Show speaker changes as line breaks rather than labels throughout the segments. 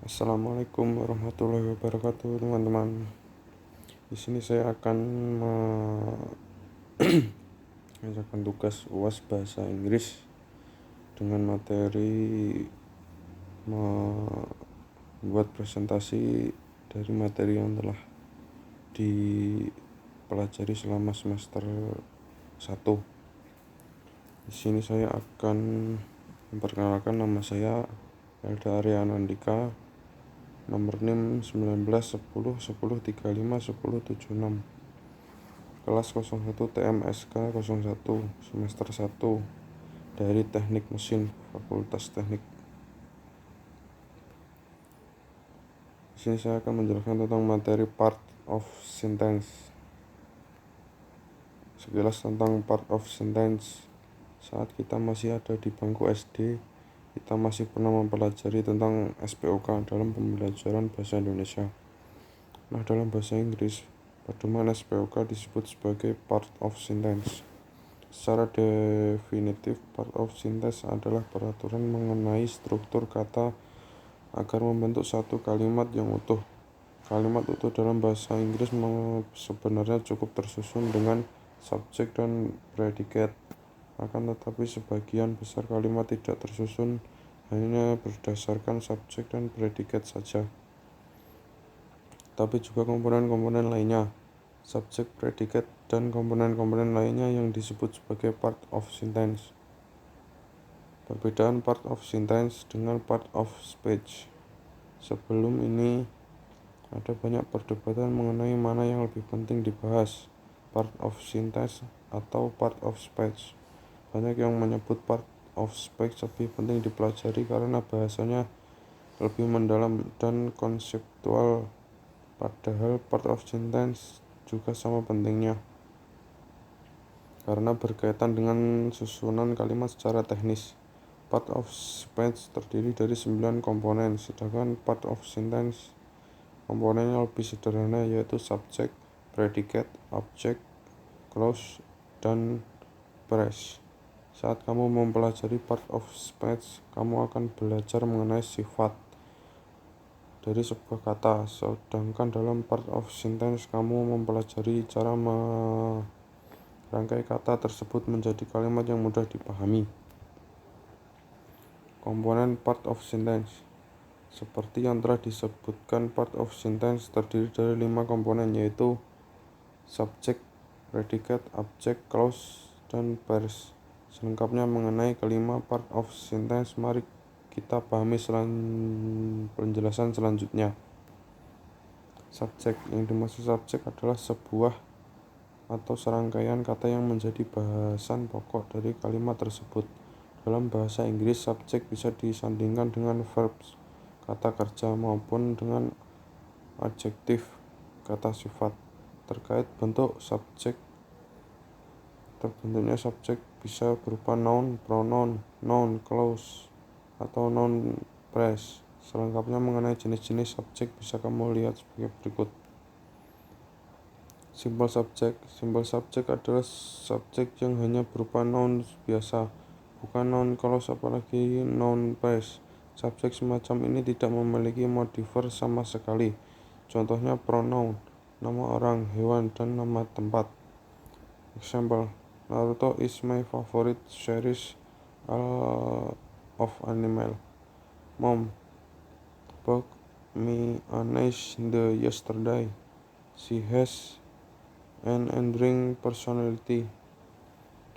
Assalamualaikum warahmatullahi wabarakatuh, teman-teman. Di sini saya akan mengerjakan tugas UAS bahasa Inggris dengan materi membuat presentasi dari materi yang telah dipelajari selama semester 1. Di sini saya akan memperkenalkan nama saya Elda Aryana Andika, nomor NIM 191010351076, kelas 01 TMSK 01, semester 1, dari Teknik Mesin, Fakultas Teknik. Di sini saya akan menjelaskan tentang materi part of sentence. Sekilas tentang part of sentence. Saat kita masih ada di bangku SD, kita masih pernah mempelajari tentang SPOK dalam pembelajaran bahasa Indonesia. Nah, dalam bahasa Inggris, pedoman SPOK disebut sebagai part of sentence. Secara definitif, part of sentence adalah peraturan mengenai struktur kata agar membentuk satu kalimat yang utuh. Kalimat utuh dalam bahasa Inggris sebenarnya cukup tersusun dengan subjek dan predikat. Akan tetapi sebagian besar kalimat tidak tersusun hanya berdasarkan subjek dan predikat saja, tapi juga komponen-komponen lainnya, subjek, predikat, dan komponen-komponen lainnya yang disebut sebagai part of sentence. Perbedaan part of sentence dengan part of speech. Sebelum ini ada banyak perdebatan mengenai mana yang lebih penting dibahas, part of sentence atau part of speech. Banyak yang menyebut part of speech lebih penting dipelajari karena bahasanya lebih mendalam dan konseptual, padahal part of sentence juga sama pentingnya karena berkaitan dengan susunan kalimat secara teknis. Part of speech terdiri dari 9 komponen, sedangkan part of sentence komponennya lebih sederhana, yaitu subjek, predikat, objek, clause, dan phrase. Saat kamu mempelajari part of speech, kamu akan belajar mengenai sifat dari sebuah kata, sedangkan dalam part of sentence kamu mempelajari cara merangkai kata tersebut menjadi kalimat yang mudah dipahami. Komponen part of sentence. Seperti yang telah disebutkan, part of sentence terdiri dari 5 komponen, yaitu subjek, predikat, objek, clause, dan phrase. Selengkapnya mengenai kelima part of sentence, mari kita pahami penjelasan selanjutnya. Subjek. Yang dimaksud subjek adalah sebuah atau serangkaian kata yang menjadi bahasan pokok dari kalimat tersebut. Dalam bahasa Inggris, subjek bisa disandingkan dengan verbs, kata kerja, maupun dengan adjektif, kata sifat. Terkait bentuk subjek, terbentuknya subjek bisa berupa noun, pronoun, noun, clause, atau noun phrase. Selengkapnya mengenai jenis-jenis subjek bisa kamu lihat sebagai berikut. Simple subject. Simple subject adalah subjek yang hanya berupa noun biasa, bukan noun clause apalagi noun phrase. Subjek semacam ini tidak memiliki modifier sama sekali. Contohnya pronoun, nama orang, hewan, dan nama tempat. Example: Naruto is my favorite series of anime. Mom bought me a nice day yesterday. She has an enduring personality.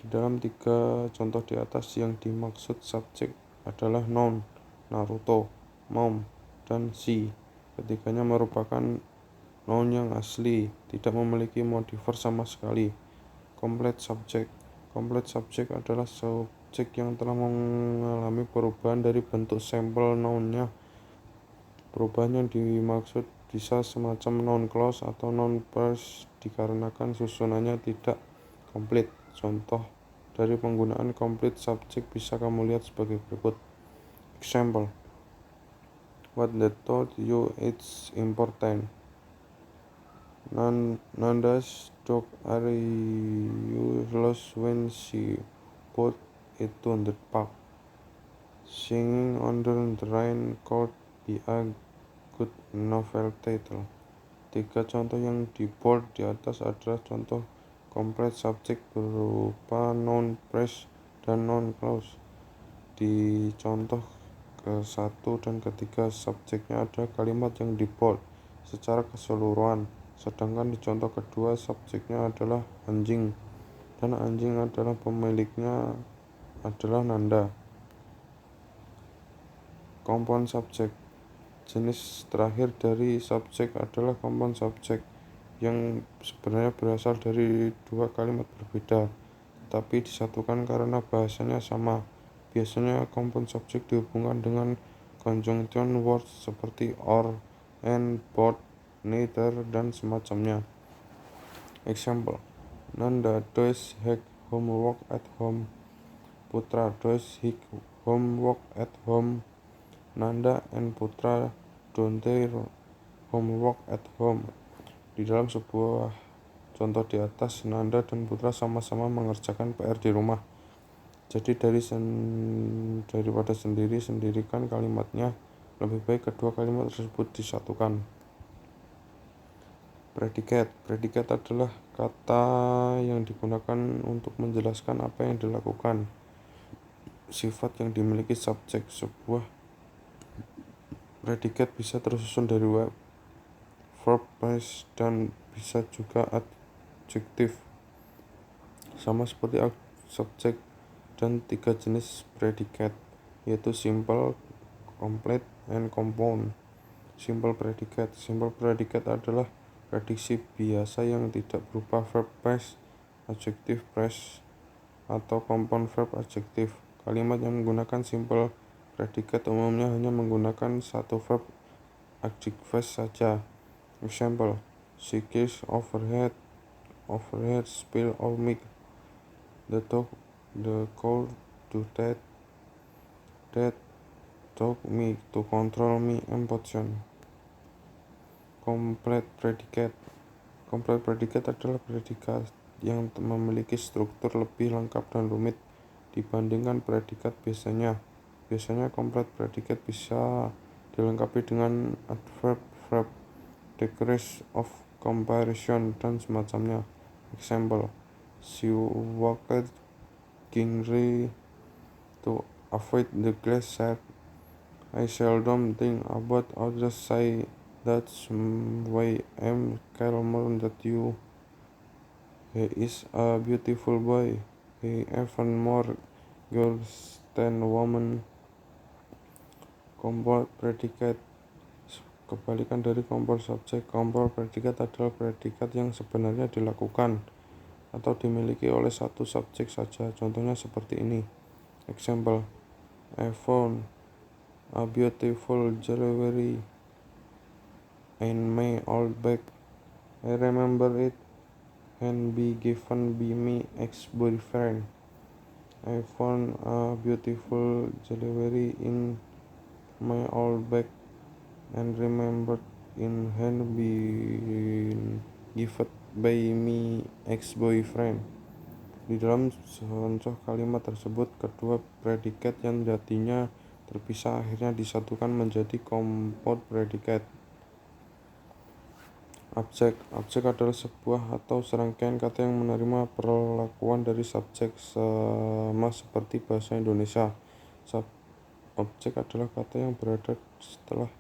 Di dalam 3 contoh di atas, yang dimaksud subjek adalah noun, Naruto, mom, dan she. Ketiganya merupakan noun yang asli, tidak memiliki modifier sama sekali. Complete subject. Complete subject adalah subjek yang telah mengalami perubahan dari bentuk sampel nounnya. Perubahan yang dimaksud bisa semacam noun clause atau noun phrase dikarenakan susunannya tidak komplit. Contoh dari penggunaan complete subject bisa kamu lihat sebagai berikut. Example: What they told you it's important. Nanda's dog are useless when she put it to the park. Singing under the rain could be a good novel title. 3 contoh yang di bold di atas adalah contoh complete subject berupa noun phrase dan noun clause. Di contoh ke-1 dan ke-3 subjeknya ada kalimat yang di bold secara keseluruhan, sedangkan di contoh kedua subjeknya adalah anjing dan anjing adalah pemiliknya adalah Nanda. Compound subject. Jenis terakhir dari subjek adalah compound subject yang sebenarnya berasal dari 2 kalimat berbeda tetapi disatukan karena bahasanya sama. Biasanya compound subject dihubungkan dengan conjunction words seperti or, and, both, neither, dan semacamnya. Example: Nanda does his homework at home. Putra does his homework at home. Nanda and Putra don't their homework at home. Di dalam sebuah contoh di atas, Nanda dan Putra sama-sama mengerjakan PR di rumah. Jadi daripada sendiri-sendirikan kalimatnya, lebih baik kedua kalimat tersebut disatukan. Predikat. Predikat adalah kata yang digunakan untuk menjelaskan apa yang dilakukan. Sifat yang dimiliki subjek. Sebuah predikat bisa tersusun dari verb, phrase, dan bisa juga adjektif. Sama seperti subjek dan 3 jenis predikat, yaitu simple, complete, and compound. Simple predikat. Simple predikat adalah prediksi biasa yang tidak berupa verb phrase, adjective phrase, atau compound verb adjective. Kalimat yang menggunakan simple predikat umumnya hanya menggunakan satu verb adjective phrase saja. Example: she kissed overhead, spill or milk. The cow do that dog me to control me emotion. Complete predikat. Complete predikat adalah predikat yang memiliki struktur lebih lengkap dan rumit dibandingkan predikat biasanya. Biasanya complete predikat bisa dilengkapi dengan adverb, verb, decrease of comparison, dan semacamnya. Example: she walked gingerly to avoid the glass shark. I seldom think about others, say that's why I'm calmer than you. He is a beautiful boy. He even more girls than women. Compound predikat. Kebalikan dari compound subject. Compound predikat adalah predikat yang sebenarnya dilakukan atau dimiliki oleh satu subjek saja. Contohnya seperti ini. Example: I found a beautiful jewelry in my old bag. I remember it and be given by my ex-boyfriend. I found a beautiful jewelry in my old bag and remembered in hand being given by my ex-boyfriend. Di dalam contoh kalimat tersebut, kedua predikat yang jadinya terpisah akhirnya disatukan menjadi compound predikat. Objek. Objek adalah sebuah atau serangkaian kata yang menerima perlakuan dari subjek, sama seperti bahasa Indonesia. Objek adalah kata yang berada setelah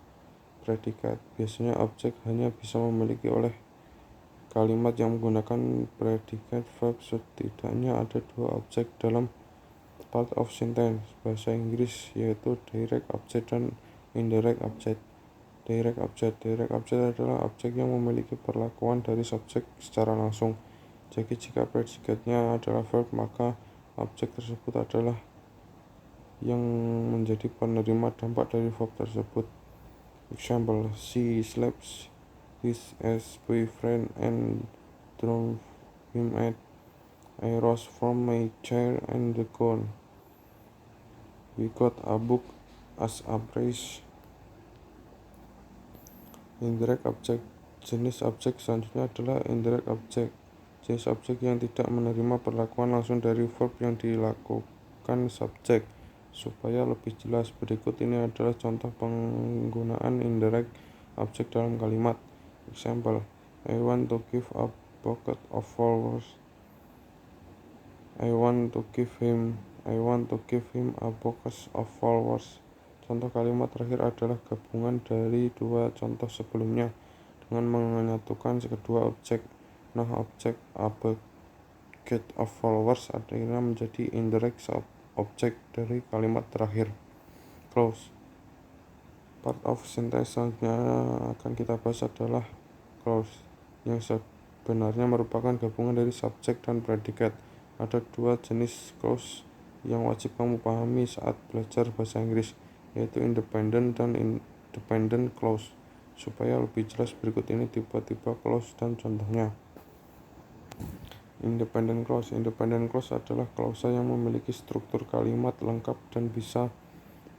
predikat. Biasanya objek hanya bisa memiliki oleh kalimat yang menggunakan predikat verb. Setidaknya ada 2 objek dalam part of sentence bahasa Inggris, yaitu direct object dan indirect object. Direct object adalah objek yang memiliki perlakuan dari subjek secara langsung. Jadi jika predikatnya adalah verb, maka objek tersebut adalah yang menjadi penerima dampak dari verb tersebut. Example: she slaps his ex-boyfriend and drove him out. I rose from my chair and the gone. We got a book as a prize. Indirect object. Jenis objek selanjutnya adalah indirect object. Jenis objek yang tidak menerima perlakuan langsung dari verb yang dilakukan subjek. Supaya lebih jelas, berikut ini adalah contoh penggunaan indirect objek dalam kalimat. Example, I want to give a bucket of flowers. I want to give him a bucket of flowers. Contoh kalimat terakhir adalah gabungan dari dua contoh sebelumnya dengan menyatukan kedua objek. Nah, objek a bucket of flowers akhirnya menjadi indirect objek dari kalimat terakhir. Clause. Part of sentence selanjutnya akan kita bahas adalah clause, yang sebenarnya merupakan gabungan dari subjek dan predikat. Ada dua jenis clause yang wajib kamu pahami saat belajar bahasa Inggris, yaitu independent dan independent clause. Supaya lebih jelas, berikut ini tipe-tipe clause dan contohnya. Independent clause. Independent clause adalah klausa yang memiliki struktur kalimat lengkap dan bisa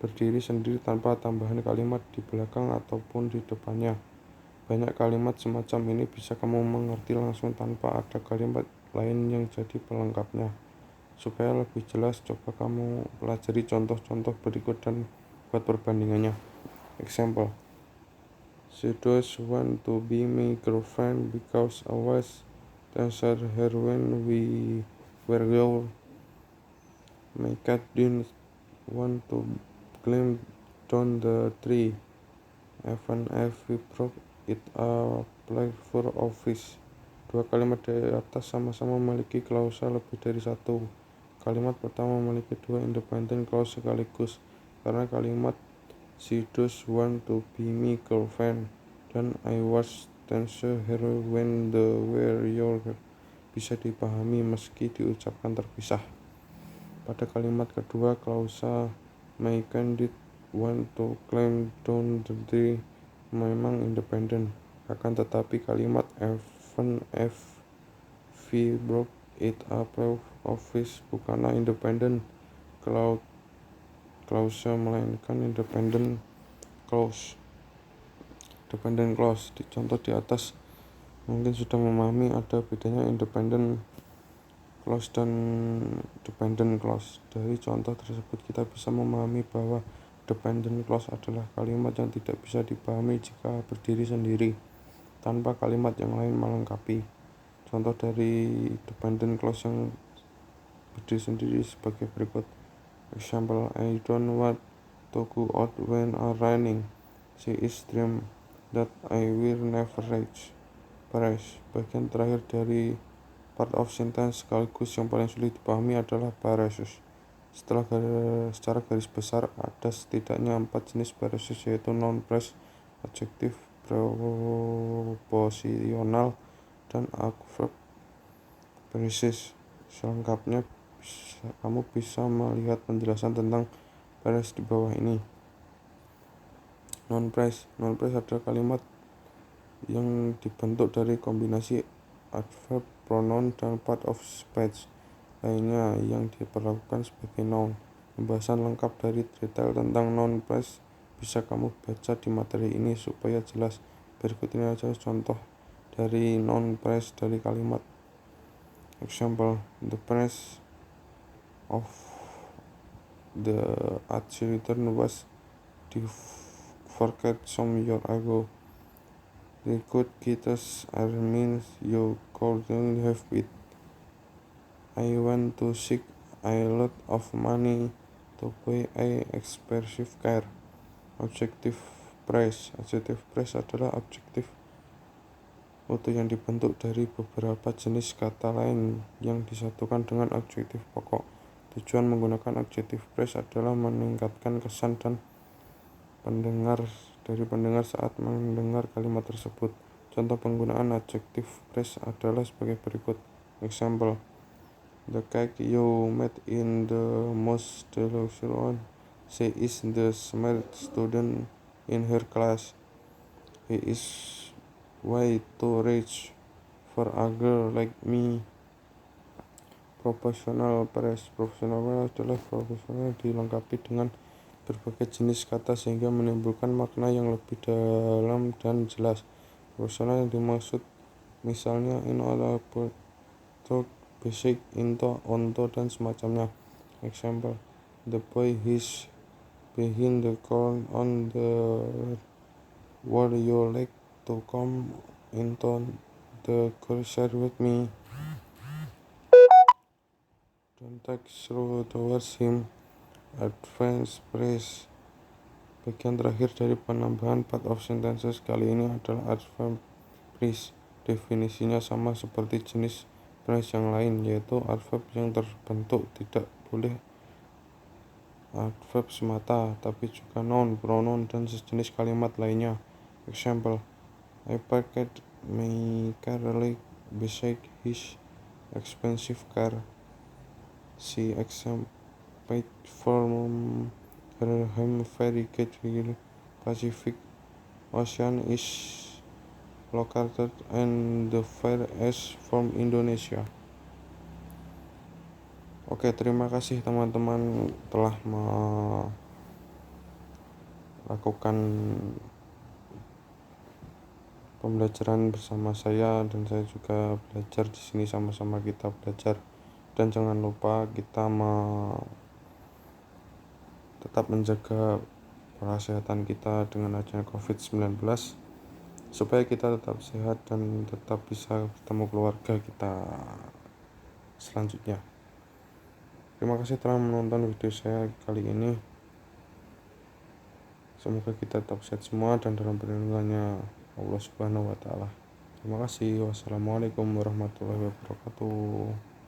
berdiri sendiri tanpa tambahan kalimat di belakang ataupun di depannya. Banyak kalimat semacam ini bisa kamu mengerti langsung tanpa ada kalimat lain yang jadi pelengkapnya. Supaya lebih jelas, coba kamu pelajari contoh-contoh berikut dan buat perbandingannya. Example, she does want to be my girlfriend because I was teased her when we were young. My cat didn't want to climb down the tree, even if we broke it a playful office. Dua kalimat di atas sama-sama memiliki klausa lebih dari satu. Kalimat pertama memiliki dua independent clause sekaligus, karena kalimat she does want to be my girlfriend dan I was teased her when they were young bisa dipahami meski diucapkan terpisah. Pada kalimat kedua, klausa my candidate want to climb down the tree memang independen, akan tetapi kalimat even if we broke it a play office bukanlah independen klausa melainkan independent clause. Dependent clause di contoh di atas mungkin sudah memahami ada bedanya independent clause dan dependent clause. Dari contoh tersebut kita bisa memahami bahwa dependent clause adalah kalimat yang tidak bisa dipahami jika berdiri sendiri, tanpa kalimat yang lain melengkapi. Contoh dari dependent clause yang berdiri sendiri sebagai berikut. Example, I don't want to go out when it's raining. She is dream that I will never reach. Bagian terakhir dari part of sentence sekaligus yang paling sulit dipahami adalah paresis. Secara garis besar ada setidaknya 4 jenis paresis, yaitu noun phrase, adjektif, preposisional, dan adverb paresis. Selengkapnya kamu bisa melihat penjelasan tentang paresis di bawah ini. Noun phrase adalah kalimat yang dibentuk dari kombinasi adverb, pronoun, dan part of speech lainnya yang diperlakukan sebagai noun. Pembahasan lengkap dari detail tentang noun phrase bisa kamu baca di materi ini supaya jelas. Berikut ini aja contoh dari noun phrase dari kalimat. Example, the phrase of the children was forget some years ago. The good kids are means you couldn't have it. I want to seek a lot of money to buy a expensive car. Adjective phrase adalah adjektif utuh yang dibentuk dari beberapa jenis kata lain yang disatukan dengan adjektif pokok. Tujuan menggunakan adjective phrase adalah meningkatkan kesan dan pendengar saat mendengar kalimat tersebut. Contoh penggunaan adjective phrase adalah sebagai berikut. Example, the cake you made in the most delicious one. She is the smart student in her class. He is way too rich for a girl like me. Proportional phrase adalah proporsional dilengkapi dengan berbagai jenis kata sehingga menimbulkan makna yang lebih dalam dan jelas. Proporsional yang dimaksud misalnya in order to basic, into, onto, dan semacamnya. Example, the boy is behind the corn on the Would you like to come into the courtyard with me? Don't take through towards him. Advance praise. Bagian terakhir dari penambahan part of sentences kali ini adalah adverb phrase. Definisinya sama seperti jenis phrase yang lain, yaitu adverb yang terbentuk tidak boleh adverb semata, tapi juga noun, pronoun, dan sejenis kalimat lainnya. Example: I parked my car right beside his expensive car. She exempted from her home ferry gateway. Pacific Ocean is located in the Far East from Indonesia. Oke, terima kasih teman-teman telah melakukan pembelajaran bersama saya, dan saya juga belajar di sini, sama-sama kita belajar. Dan jangan lupa kita tetap menjaga kesehatan kita dengan adanya COVID-19 supaya kita tetap sehat dan tetap bisa bertemu keluarga kita selanjutnya. Terima kasih telah menonton video saya kali ini. Semoga kita tetap sehat semua dan dalam perlindungannya Allah Subhanahu wa Ta'ala. Terima kasih. Wassalamualaikum warahmatullahi wabarakatuh.